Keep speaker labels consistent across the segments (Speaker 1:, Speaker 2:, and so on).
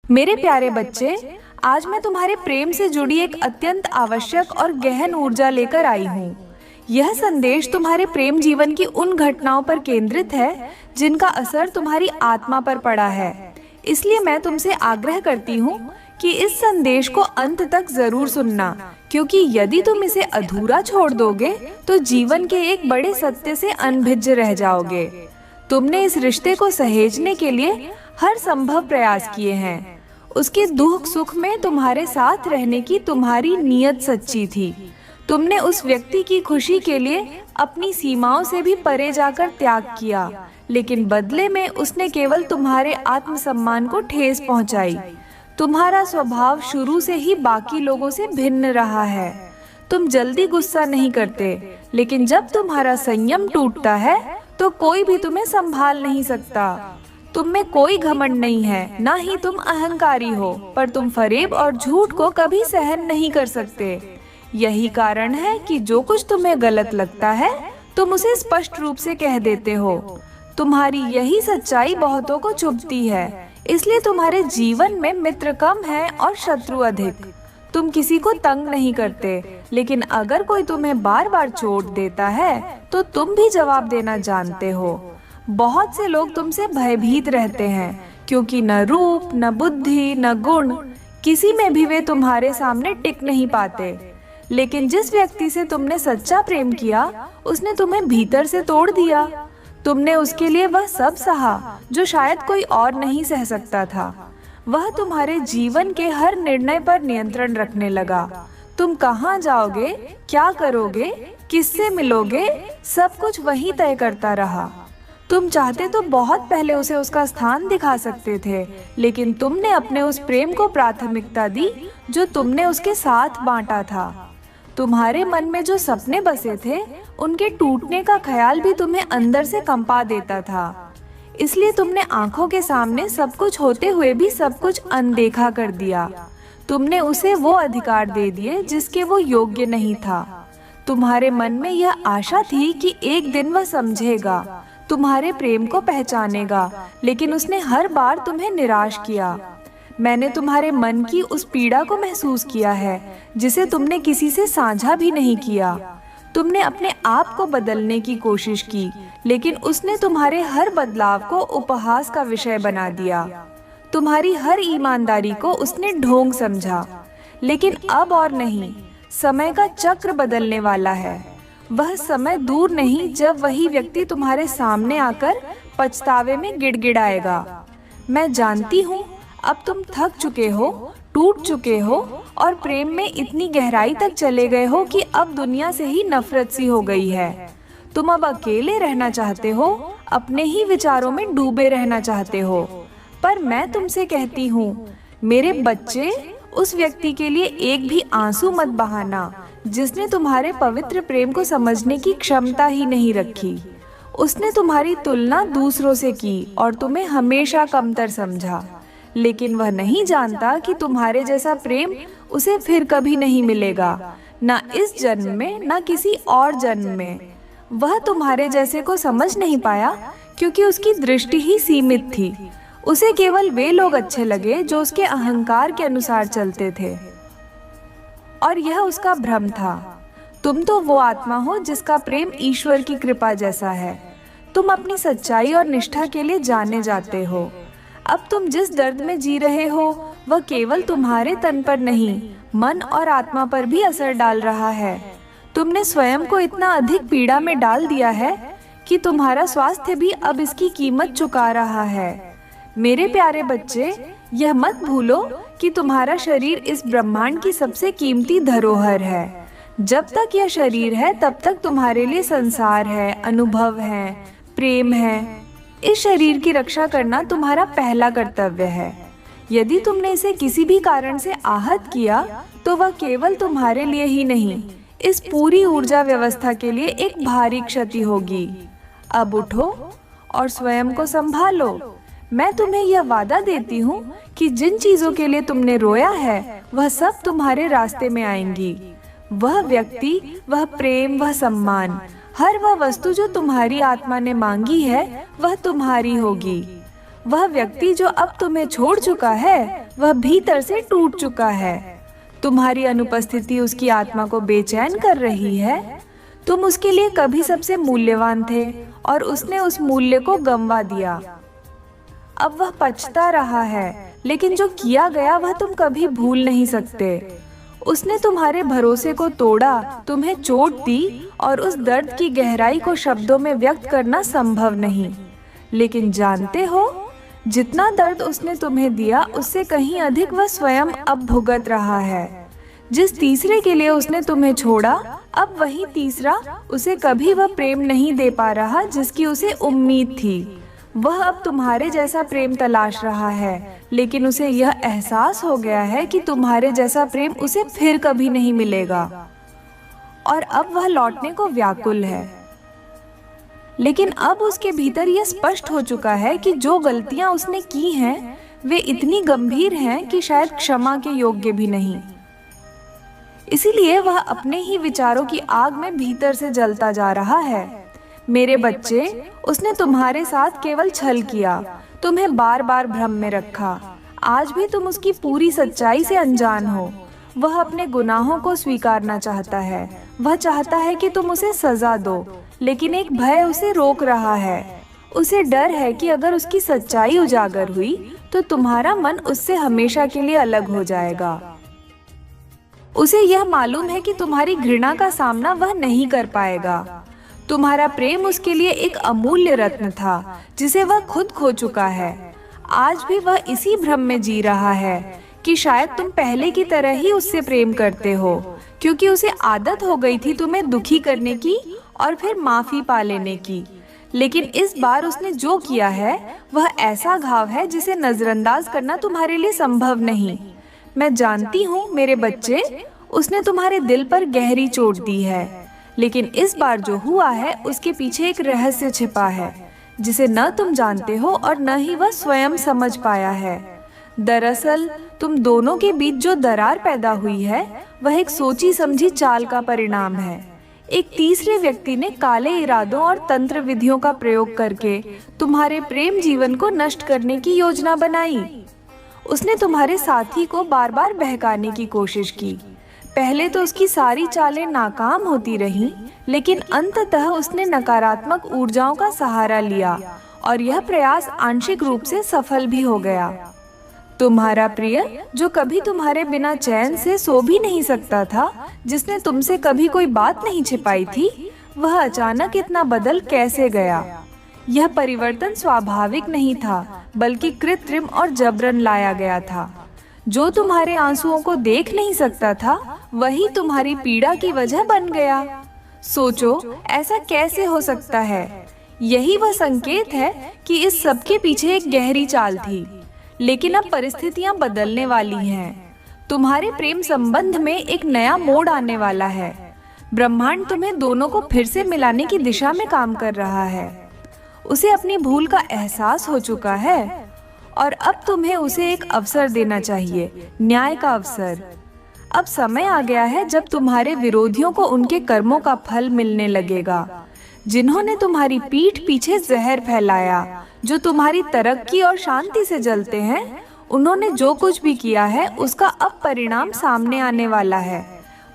Speaker 1: मेरे प्यारे बच्चे, आज मैं तुम्हारे प्रेम से जुड़ी एक अत्यंत आवश्यक और गहन ऊर्जा लेकर आई हूँ। यह संदेश तुम्हारे प्रेम जीवन की उन घटनाओं पर केंद्रित है जिनका असर तुम्हारी आत्मा पर पड़ा है। इसलिए मैं तुमसे आग्रह करती हूँ कि इस संदेश को अंत तक जरूर सुनना, क्योंकि यदि तुम इसे अधूरा छोड़ दोगे तो जीवन के एक बड़े सत्य से अनभिज्ज रह जाओगे। तुमने इस रिश्ते को सहेजने के लिए हर संभव प्रयास किए हैं। उसके दुख सुख में तुम्हारे साथ रहने की तुम्हारी नीयत सच्ची थी। तुमने उस व्यक्ति की खुशी के लिए अपनी सीमाओं से भी परे जाकर त्याग किया, लेकिन बदले में उसने केवल तुम्हारे आत्मसम्मान को ठेस पहुंचाई। तुम्हारा स्वभाव शुरू से ही बाकी लोगों से भिन्न रहा है। तुम जल्दी गुस्सा नहीं करते, लेकिन जब तुम्हारा संयम टूटता है तो कोई भी तुम्हें संभाल नहीं सकता। तुम में कोई घमंड नहीं है, ना ही तुम अहंकारी हो, पर तुम फरेब और झूठ को कभी सहन नहीं कर सकते। यही कारण है कि जो कुछ तुम्हें गलत लगता है तुम उसे स्पष्ट रूप से कह देते हो। तुम्हारी यही सच्चाई बहुतों को चुभती है, इसलिए तुम्हारे जीवन में मित्र कम है और शत्रु अधिक। तुम किसी को तंग नहीं करते, लेकिन अगर कोई तुम्हें बार बार चोट देता है तो तुम भी जवाब देना जानते हो। बहुत से लोग तुमसे भयभीत रहते हैं, क्योंकि न रूप, न बुद्धि, न गुण, किसी में भी वे तुम्हारे सामने टिक नहीं पाते। लेकिन जिस व्यक्ति से तुमने सच्चा प्रेम किया, उसने तुम्हें भीतर से तोड़ दिया। तुमने उसके लिए वह सब सहा जो शायद कोई और नहीं सह सकता था। वह तुम्हारे जीवन के हर निर्णय पर नियंत्रण रखने लगा। तुम कहाँ जाओगे, क्या करोगे, किससे मिलोगे, सब कुछ वही तय करता रहा। तुम चाहते तो बहुत पहले उसे उसका स्थान दिखा सकते थे, लेकिन तुमने अपने उस प्रेम को प्राथमिकता दी जो तुमने उसके साथ बांटा था। तुम्हारे मन में जो सपने बसे थे, उनके टूटने का ख्याल भी तुम्हें अंदर से कंपा देता था। इसलिए तुमने आंखों के सामने सब कुछ होते हुए भी सब कुछ अनदेखा कर दिया। तुमने उसे वो अधिकार दे दिए जिसके वो योग्य नहीं था। तुम्हारे मन में यह आशा थी कि एक दिन वह समझेगा, तुम्हारे प्रेम को पहचानेगा, लेकिन उसने हर बार तुम्हें निराश किया। मैंने तुम्हारे मन की उस पीड़ा को महसूस किया है जिसे तुमने किसी से साझा भी नहीं किया। तुमने अपने आप को बदलने की कोशिश की, लेकिन उसने तुम्हारे हर बदलाव को उपहास का विषय बना दिया। तुम्हारी हर ईमानदारी को उसने ढोंग समझा। लेकिन अब और नहीं, समय का चक्र बदलने वाला है। वह समय दूर नहीं जब वही व्यक्ति तुम्हारे सामने आकर पछतावे में गिड़गिड़ाएगा। मैं जानती हूँ अब तुम थक चुके हो, टूट चुके हो और प्रेम में इतनी गहराई तक चले गए हो कि अब दुनिया से ही नफरत सी हो गई है। तुम अब अकेले रहना चाहते हो, अपने ही विचारों में डूबे रहना चाहते हो। पर मैं तुमसे कहती हूँ, मेरे बच्चे, उस व्यक्ति के लिए एक भी आंसू मत बहाना जिसने तुम्हारे पवित्र प्रेम को समझने की क्षमता ही नहीं रखी। उसने तुम्हारी तुलना दूसरों से की और तुम्हें हमेशा कमतर समझा, लेकिन वह नहीं जानता कि तुम्हारे जैसा प्रेम उसे फिर कभी नहीं मिलेगा, ना इस जन्म में, ना किसी और जन्म में। वह तुम्हारे जैसे को समझ नहीं पाया क्योंकि उसकी दृष्टि ही सीमित थी। उसे केवल वे लोग अच्छे लगे जो उसके अहंकार के अनुसार चलते थे, और यह उसका भ्रम था। तुम तो वो आत्मा हो जिसका प्रेम ईश्वर की कृपा जैसा है। तुम अपनी सच्चाई और निष्ठा के लिए जाने जाते हो। अब तुम जिस दर्द में जी रहे हो वह केवल तुम्हारे तन पर नहीं, मन और आत्मा पर भी असर डाल रहा है। तुमने स्वयं को इतना अधिक पीड़ा में डाल दिया है कि तुम्हारा स्वास्थ्य भी अब इसकी कीमत चुका रहा है। मेरे प्यारे बच्चे, यह मत भूलो कि तुम्हारा शरीर इस ब्रह्मांड की सबसे कीमती धरोहर है। जब तक यह शरीर है तब तक तुम्हारे लिए संसार है, अनुभव है, प्रेम है। इस शरीर की रक्षा करना तुम्हारा पहला कर्तव्य है। यदि तुमने इसे किसी भी कारण से आहत किया तो वह केवल तुम्हारे लिए ही नहीं, इस पूरी ऊर्जा व्यवस्था के लिए एक भारी क्षति होगी। अब उठो और स्वयं को संभालो। मैं तुम्हें यह वादा देती हूँ कि जिन चीजों के लिए तुमने रोया है वह सब तुम्हारे रास्ते में आएंगी। वह व्यक्ति, वह प्रेम, वह सम्मान, हर वह वस्तु जो तुम्हारी आत्मा ने मांगी है वह तुम्हारी होगी। वह व्यक्ति जो अब तुम्हें छोड़ चुका है, वह भीतर से टूट चुका है। तुम्हारी अनुपस्थिति उसकी आत्मा को बेचैन कर रही है। तुम उसके लिए कभी सबसे मूल्यवान थे और उसने उस मूल्य को गंवा दिया। अब वह पछता रहा है, लेकिन जो किया गया वह तुम कभी भूल नहीं सकते। उसने तुम्हारे भरोसे को तोड़ा, तुम्हें चोट दी और उस दर्द की गहराई को शब्दों में व्यक्त करना संभव नहीं। लेकिन जानते हो, जितना दर्द उसने तुम्हें दिया उससे कहीं अधिक वह स्वयं अब भुगत रहा है। जिस तीसरे के लिए उसने तुम्हें छोड़ा, अब वही तीसरा उसे कभी वह प्रेम नहीं दे पा रहा जिसकी उसे उम्मीद थी। वह अब तुम्हारे जैसा प्रेम तलाश रहा है, लेकिन उसे यह एहसास हो गया है कि तुम्हारे जैसा प्रेम उसे फिर कभी नहीं मिलेगा और अब वह लौटने को व्याकुल है। लेकिन अब उसके भीतर यह स्पष्ट हो चुका है कि जो गलतियां उसने की हैं, वे इतनी गंभीर हैं कि शायद क्षमा के योग्य भी नहीं। इसीलिए वह अपने ही विचारों की आग में भीतर से जलता जा रहा है। मेरे बच्चे, उसने तुम्हारे साथ केवल छल किया, तुम्हें बार बार भ्रम में रखा। आज भी तुम उसकी पूरी सच्चाई से अनजान हो। वह अपने गुनाहों को स्वीकारना चाहता है। वह चाहता है कि तुम उसे सजा दो, लेकिन एक भय उसे रोक रहा है। उसे डर है कि अगर उसकी सच्चाई उजागर हुई तो तुम्हारा मन उससे हमेशा के लिए अलग हो जाएगा। उसे यह मालूम है कि तुम्हारी घृणा का सामना वह नहीं कर पाएगा। तुम्हारा प्रेम उसके लिए एक अमूल्य रत्न था जिसे वह खुद खो चुका है। आज भी वह इसी भ्रम में जी रहा है कि शायद तुम पहले की तरह ही उससे प्रेम करते हो, क्योंकि उसे आदत हो गई थी तुम्हें दुखी करने की और फिर माफी पा लेने की। लेकिन इस बार उसने जो किया है वह ऐसा घाव है जिसे नजरअंदाज करना तुम्हारे लिए संभव नहीं। मैं जानती हूँ मेरे बच्चे, उसने तुम्हारे दिल पर गहरी चोट दी है, लेकिन इस बार जो हुआ है उसके पीछे एक रहस्य छिपा है जिसे न तुम जानते हो और न ही वह स्वयं समझ पाया है। दरअसल तुम दोनों के बीच जो दरार पैदा हुई है वह एक सोची समझी चाल का परिणाम है। एक तीसरे व्यक्ति ने काले इरादों और तंत्र विधियों का प्रयोग करके तुम्हारे प्रेम जीवन को नष्ट करने की योजना बनाई। उसने तुम्हारे साथी को बार बार बहकाने की कोशिश की। पहले तो उसकी सारी चालें नाकाम होती रहीं, लेकिन अंततः उसने नकारात्मक ऊर्जाओं का सहारा लिया और यह प्रयास आंशिक रूप से सफल भी हो गया। तुम्हारा प्रिय, जो कभी तुम्हारे बिना चैन से सो भी नहीं सकता था, जिसने तुमसे कभी कोई बात नहीं छिपाई थी, वह अचानक इतना बदल कैसे गया? यह परिवर्तन स्वाभाविक नहीं था, बल्कि कृत्रिम और जबरन लाया गया था। जो तुम्हारे आंसुओं को देख नहीं सकता था, वही तुम्हारी पीड़ा की वजह बन गया। सोचो, ऐसा कैसे हो सकता है? यही वह संकेत है कि इस सब के पीछे एक गहरी चाल थी। लेकिन अब परिस्थितियां बदलने वाली हैं। तुम्हारे प्रेम संबंध में एक नया मोड़ आने वाला है। ब्रह्मांड तुम्हें दोनों को फिर से मिलाने की दिशा में काम कर रहा है। उसे अपनी भूल का एहसास हो चुका है और अब तुम्हें उसे एक अवसर देना चाहिए, न्याय का अवसर। अब समय आ गया है जब तुम्हारे विरोधियों को उनके कर्मों का फल मिलने लगेगा। जिन्होंने तुम्हारी पीठ पीछे जहर फैलाया, जो तुम्हारी तरक्की और शांति से जलते हैं, उन्होंने जो कुछ भी किया है उसका अब परिणाम सामने आने वाला है।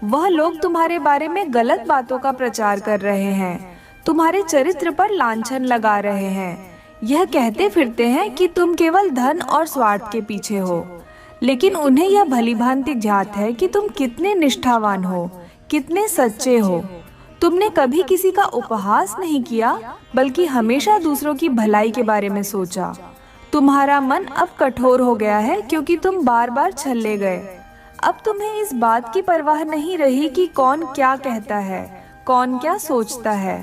Speaker 1: वह लोग तुम्हारे बारे में गलत बातों का प्रचार कर रहे हैं, तुम्हारे चरित्र पर लांछन लगा रहे हैं। यह कहते फिरते हैं कि तुम केवल धन और स्वार्थ के पीछे हो, लेकिन उन्हें यह भलीभांति ज्ञात है कि तुम कितने निष्ठावान हो, कितने सच्चे हो। तुमने कभी किसी का उपहास नहीं किया, बल्कि हमेशा दूसरों की भलाई के बारे में सोचा। तुम्हारा मन अब कठोर हो गया है क्योंकि तुम बार बार छल्ले गए। अब तुम्हें इस बात की परवाह नहीं रही कि कौन क्या कहता है, कौन क्या सोचता है।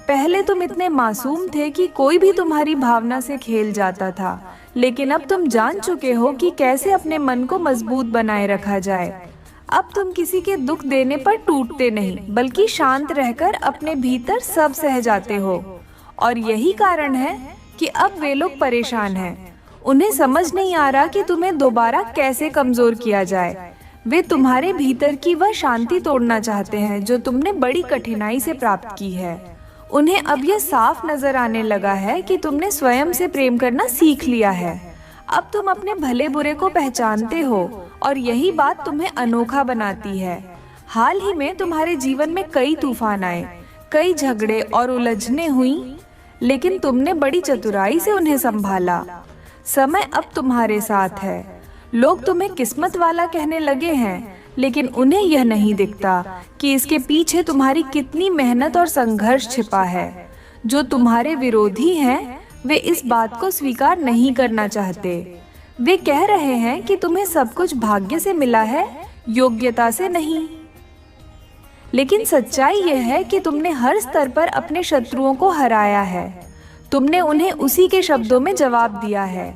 Speaker 1: पहले तुम इतने मासूम थे कि कोई भी तुम्हारी भावना से खेल जाता था, लेकिन अब तुम जान चुके हो कि कैसे अपने मन को मजबूत बनाए रखा जाए। अब तुम किसी के दुख देने पर टूटते नहीं, बल्कि शांत रहकर अपने भीतर सब सह जाते हो। और यही कारण है कि अब वे लोग परेशान हैं। उन्हें समझ नहीं आ रहा कि तुम्हें दोबारा कैसे कमजोर किया जाए। वे तुम्हारे भीतर की वह शांति तोड़ना चाहते हैं जो तुमने बड़ी कठिनाई से प्राप्त की है। उन्हें अब यह साफ नजर आने लगा है कि तुमने स्वयं से प्रेम करना सीख लिया है। अब तुम अपने भले बुरे को पहचानते हो और यही बात तुम्हें अनोखा बनाती है। हाल ही में तुम्हारे जीवन में कई तूफान आए, कई झगड़े और उलझने हुई, लेकिन तुमने बड़ी चतुराई से उन्हें संभाला। समय अब तुम्हारे साथ है। लोग तुम्हें किस्मत वाला कहने लगे हैं, लेकिन उन्हें यह नहीं दिखता कि इसके पीछे तुम्हारी कितनी मेहनत और संघर्ष छिपा है। जो तुम्हारे विरोधी हैं, वे इस बात को स्वीकार नहीं करना चाहते। वे कह रहे हैं कि तुम्हें सब कुछ भाग्य से मिला है, योग्यता से नहीं। लेकिन सच्चाई यह है कि तुमने हर स्तर पर अपने शत्रुओं को हराया है। तुमने उन्हें उसी के शब्दों में जवाब दिया है।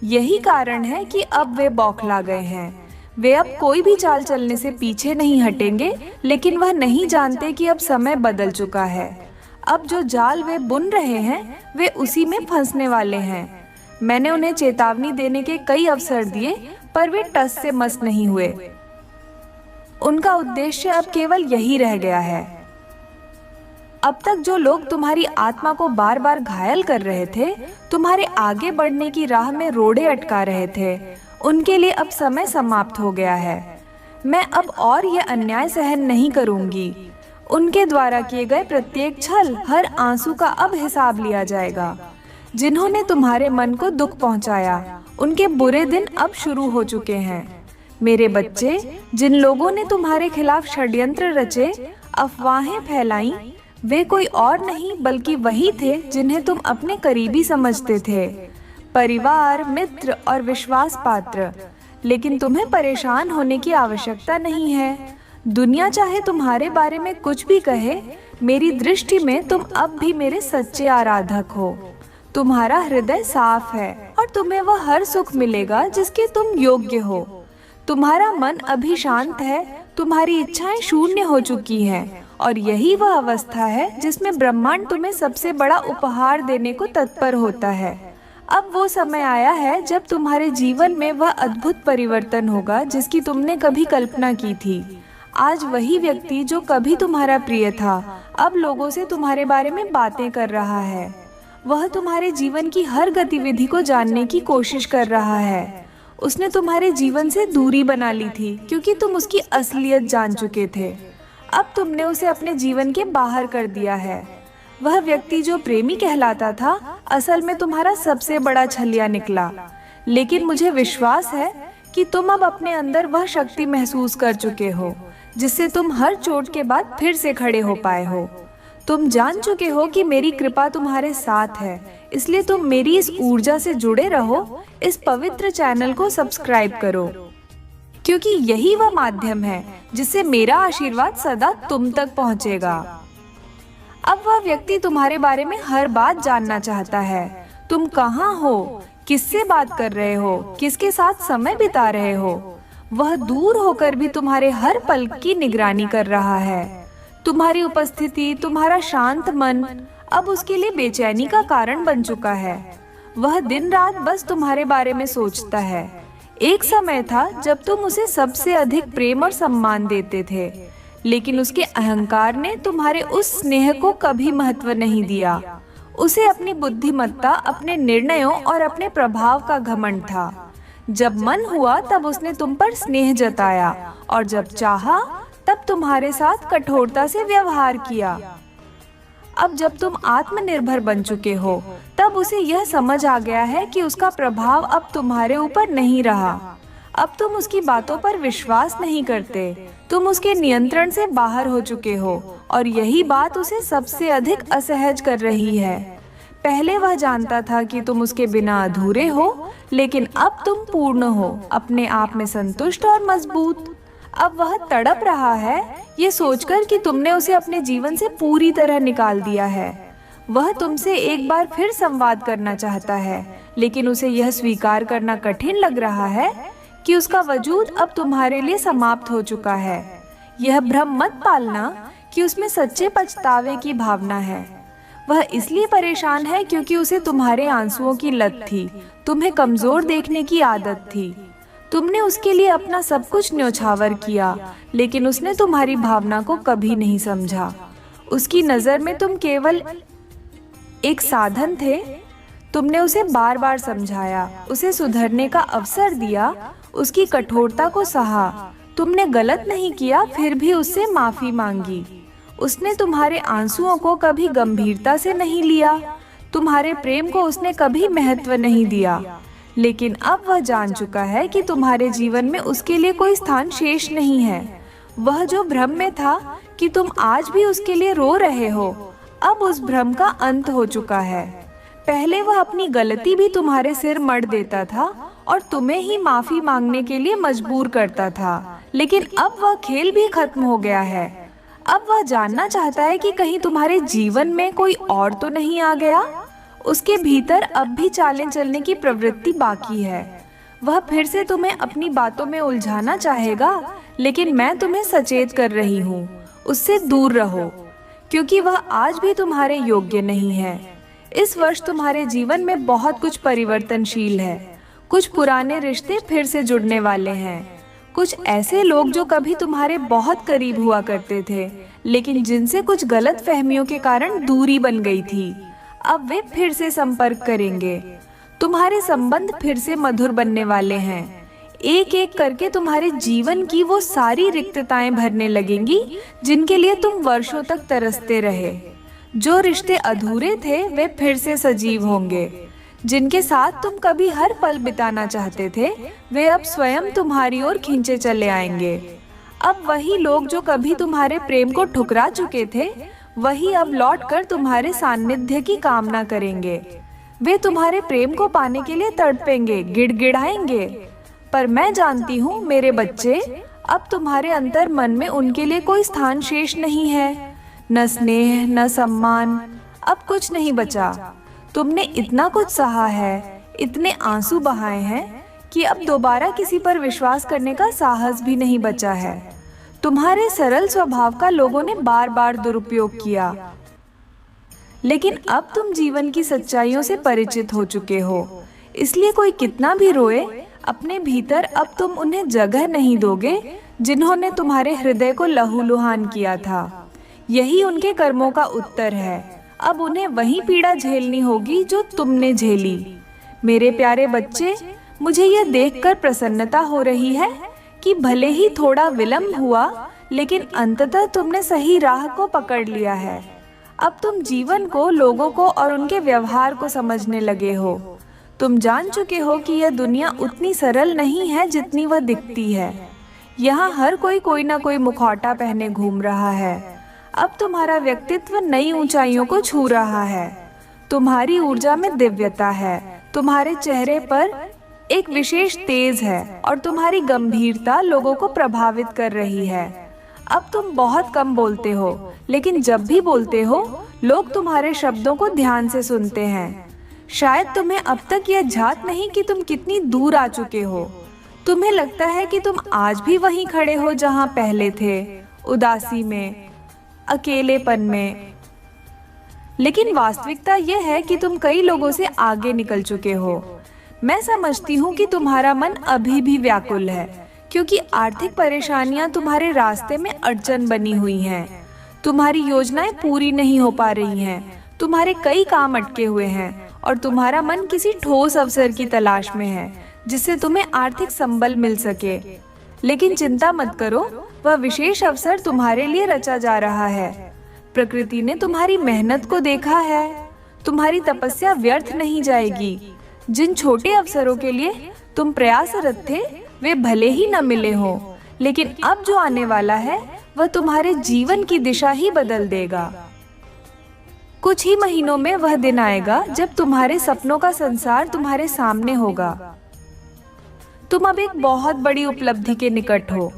Speaker 1: यही कारण है कि अब वे बौखला गए हैं। वे अब कोई भी चाल चलने से पीछे नहीं हटेंगे, लेकिन वह नहीं जानते कि अब समय बदल चुका है। अब जो जाल वे बुन रहे हैं, वे उसी में फंसने वाले हैं। मैंने उन्हें चेतावनी देने के कई अवसर दिए, पर वे टस से मस नहीं हुए। उनका उद्देश्य अब केवल यही रह गया है। अब तक जो लोग तुम्हारी आत्मा को बार बार घायल कर रहे थे, तुम्हारे आगे बढ़ने की राह में रोड़े अटका रहे थे, उनके लिए अब समय समाप्त हो गया है। मैं अब और यह अन्याय सहन नहीं करूंगी। उनके द्वारा किए गए प्रत्येक छल, हर आंसू का अब हिसाब लिया जाएगा। जिन्होंने तुम्हारे मन को दुख पहुंचाया, उनके बुरे दिन अब शुरू हो चुके हैं। मेरे बच्चे, जिन लोगों ने तुम्हारे खिलाफ षड्यंत्र रचे, अफवाहें फैलाई, वे कोई और नहीं बल्कि वही थे जिन्हें तुम अपने करीबी समझते थे, परिवार, मित्र और विश्वास पात्र। लेकिन तुम्हें परेशान होने की आवश्यकता नहीं है। दुनिया चाहे तुम्हारे बारे में कुछ भी कहे, मेरी दृष्टि में तुम अब भी मेरे सच्चे आराधक हो। तुम्हारा हृदय साफ है और तुम्हें वह हर सुख मिलेगा जिसके तुम योग्य हो। तुम्हारा मन अभी शांत है, तुम्हारी इच्छाएं शून्य हो चुकी हैं, और यही वह अवस्था है जिसमें ब्रह्मांड तुम्हें सबसे बड़ा उपहार देने को तत्पर होता है। अब वो समय आया है जब तुम्हारे जीवन में वह अद्भुत परिवर्तन होगा जिसकी तुमने कभी कल्पना की थी। आज वही व्यक्ति जो कभी तुम्हारा प्रिय था, अब लोगों से तुम्हारे बारे में बातें कर रहा है। वह तुम्हारे जीवन की हर गतिविधि को जानने की कोशिश कर रहा है। उसने तुम्हारे जीवन से दूरी बना ली थी क्योंकि तुम उसकी असलियत जान चुके थे। अब तुमने उसे अपने जीवन के बाहर कर दिया है। वह व्यक्ति जो प्रेमी कहलाता था, असल में तुम्हारा सबसे बड़ा छलिया निकला। लेकिन मुझे विश्वास है कि तुम अब अपने अंदर वह शक्ति महसूस कर चुके हो जिससे तुम हर चोट के बाद फिर से खड़े हो पाए हो। तुम जान चुके हो कि मेरी कृपा तुम्हारे साथ है, इसलिए तुम मेरी इस ऊर्जा से जुड़े रहो। इस पवित्र चैनल को सब्सक्राइब करो, क्योंकि यही वह माध्यम है जिससे मेरा आशीर्वाद सदा तुम तक पहुंचेगा। अब वह व्यक्ति तुम्हारे बारे में हर बात जानना चाहता है। तुम कहाँ हो, किससे बात कर रहे हो, किसके साथ समय बिता रहे हो। वह दूर होकर भी तुम्हारे हर पल की निगरानी कर रहा है। तुम्हारी उपस्थिति, तुम्हारा शांत मन अब उसके लिए बेचैनी का कारण बन चुका है। वह दिन रात बस तुम्हारे बारे में सोचता है। एक समय था जब तुम उसे सबसे अधिक प्रेम और सम्मान देते थे, लेकिन उसके अहंकार ने तुम्हारे उस स्नेह को कभी महत्व नहीं दिया। उसे अपनी बुद्धिमत्ता, अपने निर्णयों और अपने प्रभाव का घमंड था। जब मन हुआ तब उसने तुम पर स्नेह जताया, और जब चाहा तब तुम्हारे साथ कठोरता से व्यवहार किया। अब जब तुम आत्मनिर्भर बन चुके हो, तब उसे यह समझ आ गया है कि उसका प्रभाव अब तुम्हारे ऊपर नहीं रहा। अब तुम उसकी बातों पर विश्वास नहीं करते, तुम उसके नियंत्रण से बाहर हो चुके हो, और यही बात उसे सबसे अधिक असहज कर रही है। पहले वह जानता था कि तुम उसके बिना अधूरे हो, लेकिन अब तुम पूर्ण हो, अपने आप में संतुष्ट और मजबूत। अब वह तड़प रहा है ये सोचकर कि तुमने उसे अपने जीवन से पूरी तरह निकाल दिया है। वह तुमसे एक बार फिर संवाद करना चाहता है, लेकिन उसे यह स्वीकार करना कठिन लग रहा है कि उसका वजूद अब तुम्हारे लिए समाप्त हो चुका है। यह भ्रम मत पालना कि उसमें सच्चे पछतावे की भावना है। वह इसलिए परेशान है क्योंकि उसे तुम्हारे आंसुओं की लत थी, तुम्हें कमजोर देखने की आदत थी। तुमने उसके लिए अपना सब कुछ न्योछावर किया, लेकिन उसने तुम्हारी भावना को कभी नहीं समझा। उसकी नज़र में तुम केवल एक साधन थे। तुमने उसे बार बार समझाया, उसे सुधरने का अवसर दिया, उसकी कठोरता को सहा। तुमने गलत नहीं किया, फिर भी उससे माफी मांगी। उसने तुम्हारे आंसुओं को कभी गंभीरता से नहीं लिया, तुम्हारे प्रेम को उसने कभी महत्व नहीं दिया। लेकिन अब वह जान चुका है कि तुम्हारे जीवन में उसके लिए कोई स्थान शेष नहीं है। वह जो भ्रम में था कि तुम आज भी उसके लिए रो रहे हो, अब उस भ्रम का अंत हो चुका है। पहले वह अपनी गलती भी तुम्हारे सिर मढ़ देता था और तुम्हें ही माफी मांगने के लिए मजबूर करता था, लेकिन अब वह खेल भी खत्म हो गया है। अब वह जानना चाहता है कि कहीं तुम्हारे जीवन में कोई और तो नहीं आ गया। उसके भीतर अब भी चालें चलने की प्रवृत्ति बाकी है। वह फिर से तुम्हें अपनी बातों में उलझाना चाहेगा, लेकिन मैं तुम्हें सचेत कर रही हूँ, उससे दूर रहो, क्योंकि वह आज भी तुम्हारे योग्य नहीं है। इस वर्ष तुम्हारे जीवन में बहुत कुछ परिवर्तनशील है। कुछ पुराने रिश्ते फिर से जुड़ने वाले हैं। कुछ ऐसे लोग जो कभी तुम्हारे बहुत करीब हुआ करते थे, लेकिन जिनसे कुछ गलत फहमियों के कारण दूरी बन गई थी, अब वे फिर से संपर्क करेंगे। तुम्हारे संबंध फिर से मधुर बनने वाले हैं। एक एक करके तुम्हारे जीवन की वो सारी रिक्तताएं भरने लगेंगी जिनके लिए तुम वर्षों तक तरसते रहे। जो रिश्ते अधूरे थे वे फिर से सजीव होंगे। जिनके साथ तुम कभी हर पल बिताना चाहते थे, वे अब स्वयं तुम्हारी ओर खींचे चले आएंगे। अब वही लोग जो कभी तुम्हारे प्रेम को ठुकरा चुके थे, वही अब लौटकर तुम्हारे सानिध्य की कामना करेंगे। वे तुम्हारे प्रेम को पाने के लिए तड़पेंगे, गिड़गिड़ाएंगे। पर मैं जानती हूँ मेरे बच्चे, अब तुम्हारे अंतर मन में उनके लिए कोई स्थान शेष नहीं है। न स्नेह, न सम्मान, अब कुछ नहीं बचा। तुमने इतना कुछ सहा है, इतने आंसू बहाए हैं कि अब दोबारा किसी पर विश्वास करने का साहस भी नहीं बचा है। तुम्हारे सरल स्वभाव का लोगों ने बार बार दुरुपयोग किया, लेकिन अब तुम जीवन की सच्चाइयों से परिचित हो चुके हो। इसलिए कोई कितना भी रोए, अपने भीतर अब तुम उन्हें जगह नहीं दोगे जिन्होंने तुम्हारे हृदय को लहूलुहान किया था। यही उनके कर्मों का उत्तर है। अब उन्हें वही पीड़ा झेलनी होगी जो तुमने झेली। मेरे प्यारे बच्चे, मुझे यह देखकर प्रसन्नता हो रही है कि भले ही थोड़ा विलंब हुआ, लेकिन अंततः तुमने सही राह को पकड़ लिया है। अब तुम जीवन को, लोगों को और उनके व्यवहार को समझने लगे हो। तुम जान चुके हो कि यह दुनिया उतनी सरल नहीं है जितनी वह दिखती है। यहाँ हर कोई ना कोई मुखौटा पहने घूम रहा है। अब तुम्हारा व्यक्तित्व नई ऊंचाइयों को छू रहा है। तुम्हारी ऊर्जा में दिव्यता है, तुम्हारे चेहरे पर एक विशेष तेज है और तुम्हारी गंभीरता लोगों को प्रभावित कर रही है। अब तुम बहुत कम बोलते हो, लेकिन जब भी बोलते हो, लोग तुम्हारे शब्दों को ध्यान से सुनते हैं। शायद तुम्हें अब तक यह झात नहीं कि तुम कितनी दूर आ चुके हो। तुम्हें लगता है कि तुम आज भी वहीं खड़े हो जहां पहले थे, उदासी में, अकेलेपन में। लेकिन वास्तविकता यह है कि तुम कई लोगों से आगे निकल चुके हो। मैं समझती हूँ कि तुम्हारा मन अभी भी व्याकुल है, क्योंकि आर्थिक परेशानियां तुम्हारे रास्ते में अड़चन बनी हुई हैं। तुम्हारी योजनाएं पूरी नहीं हो पा रही हैं, तुम्हारे कई काम अटके हुए हैं और तुम्हारा मन किसी ठोस अवसर की तलाश में है जिससे तुम्हें आर्थिक संबल मिल सके। लेकिन चिंता मत करो, वह विशेष अवसर तुम्हारे लिए रचा जा रहा है। प्रकृति ने तुम्हारी मेहनत को देखा है। तुम्हारी तपस्या व्यर्थ नहीं जाएगी। जिन छोटे अवसरों के लिए तुम प्रयासरत थे, वे भले ही न मिले हो, लेकिन अब जो आने वाला है वह तुम्हारे जीवन की दिशा ही बदल देगा। कुछ ही महीनों में वह दिन आएगा जब तुम्हारे सपनों का संसार तुम्हारे सामने होगा। तुम अब एक बहुत बड़ी उपलब्धि के निकट हो।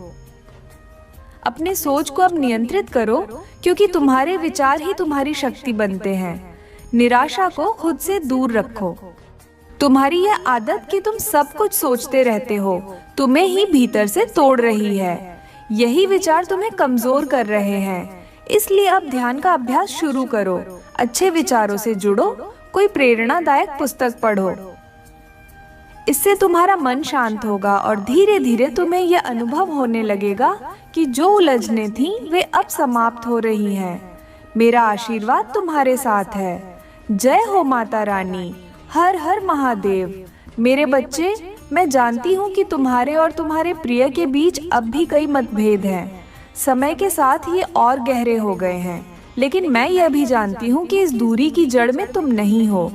Speaker 1: अपने सोच को अब नियंत्रित करो, क्योंकि तुम्हारे विचार ही तुम्हारी शक्ति बनते हैं। निराशा को खुद से दूर रखो। तुम्हारी यह आदत कि तुम सब कुछ सोचते रहते हो, तुम्हें ही भीतर से तोड़ रही है। यही विचार तुम्हें कमजोर कर रहे हैं। इसलिए अब ध्यान का अभ्यास शुरू करो। अच्छे विचारों से जुड़ो, कोई प्रेरणादायक पुस्तक पढ़ो। इससे तुम्हारा मन शांत होगा और धीरे धीरे तुम्हें यह अनुभव होने लगेगा कि जो उलझने थीं वे अब समाप्त हो रही हैं। मेरा आशीर्वाद तुम्हारे साथ है। जय हो माता रानी। हर हर महादेव। मेरे बच्चे, मैं जानती हूँ कि तुम्हारे और तुम्हारे प्रिय के बीच अब भी कई मतभेद हैं। समय के साथ ये और गहरे हो गए हैं, लेकिन मैं यह भी जानती हूँ कि इस दूरी की जड़ में तुम नहीं हो।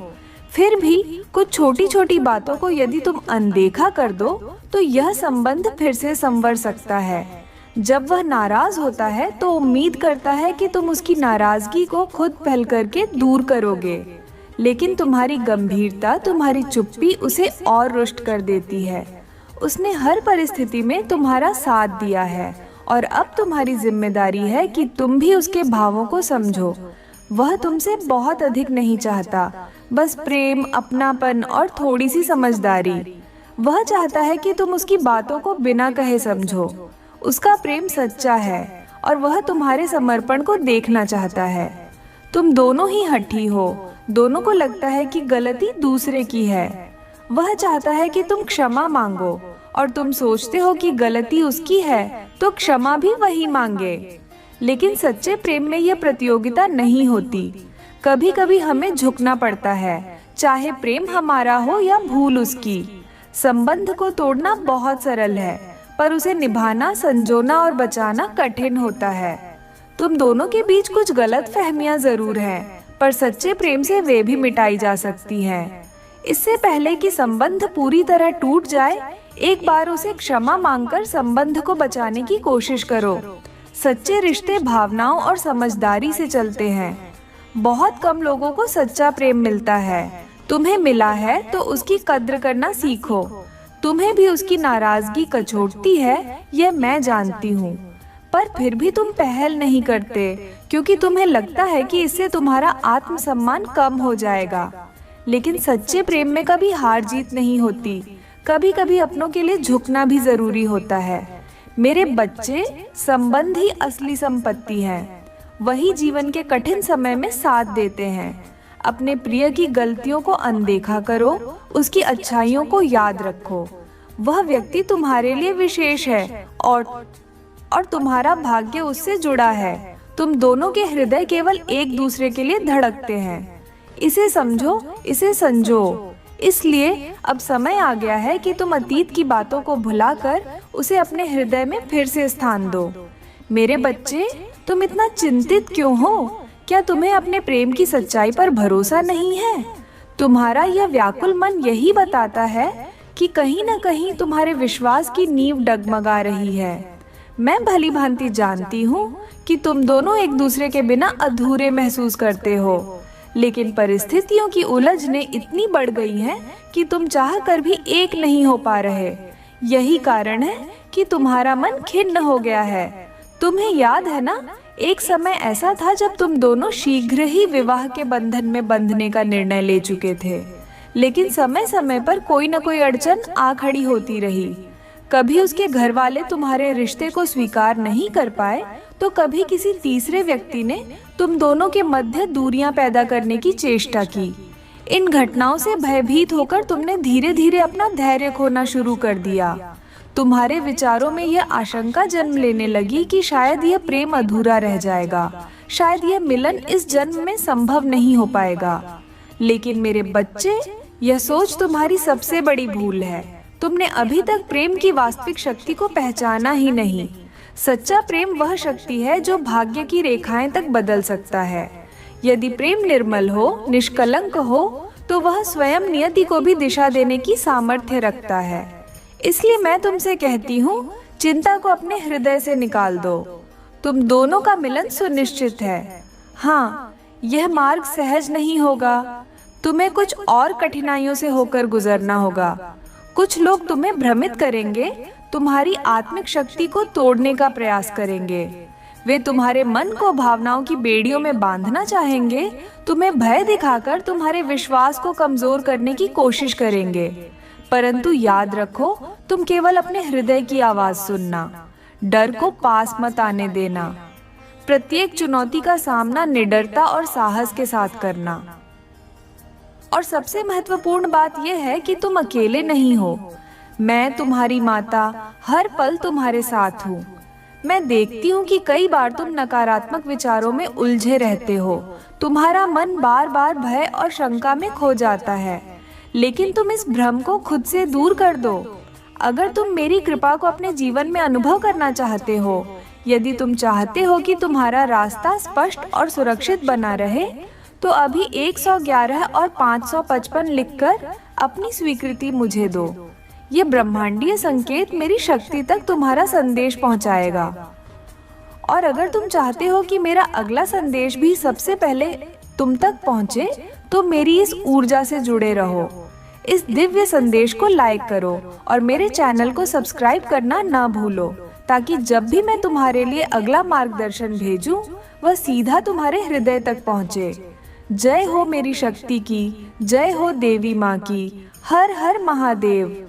Speaker 1: फिर भी कुछ छोटी छोटी बातों को यदि तुम अनदेखा कर दो तो यह संबंध फिर से संवर सकता है। जब वह नाराज होता है तो उम्मीद करता है कि तुम उसकी नाराजगी को खुद पहल करके दूर करोगे, लेकिन तुम्हारी गंभीरता, तुम्हारी चुप्पी उसे और रुष्ट कर देती है। उसने हर परिस्थिति में तुम्हारा साथ दिया है और अब तुम्हारी जिम्मेदारी है कि तुम भी उसके भावों को समझो। वह तुमसे बहुत अधिक नहीं चाहता, बस प्रेम, अपनापन और थोड़ी सी समझदारी। वह चाहता है कि तुम उसकी बातों को बिना कहे समझो। उसका प्रेम सच्चा है और वह तुम्हारे समर्पण को देखना चाहता है। तुम दोनों ही हठी हो, दोनों को लगता है कि गलती दूसरे की है। वह चाहता है कि तुम क्षमा मांगो और तुम सोचते हो कि गलती उसकी है तो क्षमा भी वही मांगे। लेकिन सच्चे प्रेम में यह प्रतियोगिता नहीं होती। कभी कभी हमें झुकना पड़ता है, चाहे प्रेम हमारा हो या भूल उसकी। संबंध को तोड़ना बहुत सरल है, पर उसे निभाना, संजोना और बचाना कठिन होता है। तुम दोनों के बीच कुछ गलत फहमियां जरूर हैं, पर सच्चे प्रेम से वे भी मिटाई जा सकती हैं। इससे पहले कि संबंध पूरी तरह टूट जाए, एक बार उसे क्षमा मांगकर संबंध को बचाने की कोशिश करो। सच्चे रिश्ते भावनाओं और समझदारी से चलते हैं। बहुत कम लोगों को सच्चा प्रेम मिलता है। तुम्हें मिला है तो उसकी कद्र करना सीखो। तुम्हें भी उसकी नाराजगी कचोटती है, यह मैं जानती हूँ, पर फिर भी तुम पहल नहीं करते क्योंकि तुम्हें लगता है कि इससे तुम्हारा आत्मसम्मान कम हो जाएगा। लेकिन सच्चे प्रेम में कभी हार जीत नहीं होती। कभी कभी अपनों के लिए झुकना भी जरूरी होता है। मेरे बच्चे, संबंध ही असली संपत्ति है। वही जीवन के कठिन समय में साथ देते हैं। अपने प्रिय की गलतियों को अनदेखा करो, उसकी अच्छाइयों को याद रखो। वह व्यक्ति तुम्हारे लिए विशेष है और तुम्हारा भाग्य उससे जुड़ा है। तुम दोनों के हृदय केवल एक दूसरे के लिए धड़कते हैं। इसे समझो, इसे संजो। इसलिए अब समय आ गया है कि तुम अतीत की बातों को भुलाकर उसे अपने हृदय में फिर से स्थान दो। मेरे बच्चे, तुम इतना चिंतित क्यों हो? क्या तुम्हें अपने प्रेम की सच्चाई पर भरोसा नहीं है? तुम्हारा यह व्याकुल मन यही बताता है कि कहीं न कहीं तुम्हारे विश्वास की नींव डगमगा रही है। मैं भली भांति जानती हूँ कि तुम दोनों एक दूसरे के बिना अधूरे महसूस करते हो, लेकिन परिस्थितियों की उलझनें इतनी बढ़ गई हैं कि तुम चाह कर भी एक नहीं हो पा रहे। यही कारण है कि तुम्हारा मन खिन्न हो गया है। तुम्हें याद है ना, एक समय ऐसा था जब तुम दोनों शीघ्र ही विवाह के बंधन में बंधने का निर्णय ले चुके थे, लेकिन समय समय पर कोई न कोई अड़चन आ खड़ी होती रही। कभी उसके घर वाले तुम्हारे रिश्ते को स्वीकार नहीं कर पाए, तो कभी किसी तीसरे व्यक्ति ने तुम दोनों के मध्य दूरियां पैदा करने की चेष्टा की। इन घटनाओं से भयभीत होकर तुमने धीरे धीरे अपना धैर्य खोना शुरू कर दिया। तुम्हारे विचारों में यह आशंका जन्म लेने लगी कि शायद यह प्रेम अधूरा रह जाएगा, शायद यह मिलन इस जन्म में संभव नहीं हो पाएगा। लेकिन मेरे बच्चे, यह सोच तुम्हारी सबसे बड़ी भूल है। तुमने अभी तक प्रेम की वास्तविक शक्ति को पहचाना ही नहीं। सच्चा प्रेम वह शक्ति है जो भाग्य की रेखाएं तक बदल सकता है। यदि प्रेम निर्मल हो, निष्कलंक हो, तो वह स्वयं नियति को भी दिशा देने की सामर्थ्य रखता है। इसलिए मैं तुमसे कहती हूँ, चिंता को अपने हृदय से निकाल दो। तुम दोनों का मिलन सुनिश्चित है। हाँ, यह मार्ग सहज नहीं होगा। तुम्हें कुछ और कठिनाइयों से होकर गुजरना होगा। कुछ लोग तुम्हें भ्रमित करेंगे, तुम्हारी आत्मिक शक्ति को तोड़ने का प्रयास करेंगे। वे तुम्हारे मन को भावनाओं की बेड़ियों में बांधना चाहेंगे, तुम्हें भय दिखाकर तुम्हारे विश्वास को कमजोर करने की कोशिश करेंगे। परंतु याद रखो, तुम केवल अपने हृदय की आवाज सुनना। डर को पास मत आने देना। प्रत्येक चुनौती का सामना निडरता और साहस के साथ करना। और सबसे महत्वपूर्ण बात यह है कि तुम अकेले नहीं हो। मैं तुम्हारी माता हर पल तुम्हारे साथ हूँ। मैं देखती हूँ कि कई बार तुम नकारात्मक विचारों में उलझे रहते हो। तुम्हारा मन बार बार भय और शंका में खो जाता है, लेकिन तुम इस भ्रम को खुद से दूर कर दो। अगर तुम मेरी कृपा को अपने जीवन में अनुभव करना चाहते हो, यदि तुम चाहते हो कि तुम्हारा रास्ता स्पष्ट और सुरक्षित बना रहे, तो अभी 111 और 555 लिखकर अपनी स्वीकृति मुझे दो। ये ब्रह्मांडीय संकेत मेरी शक्ति तक तुम्हारा संदेश पहुंचाएगा। और अगर तुम चाहते हो कि मेरा अगला संदेश भी सबसे पहले तुम तक पहुंचे, तो मेरी इस ऊर्जा से जुड़े रहो। इस दिव्य संदेश को लाइक करो और मेरे चैनल को सब्सक्राइब करना ना भूलो, ताकि जब भी मैं तुम्हारे लिए अगला मार्गदर्शन भेजूं, वह सीधा तुम्हारे हृदय तक पहुंचे। जय हो मेरी शक्ति की, जय हो देवी माँ की। हर हर महादेव।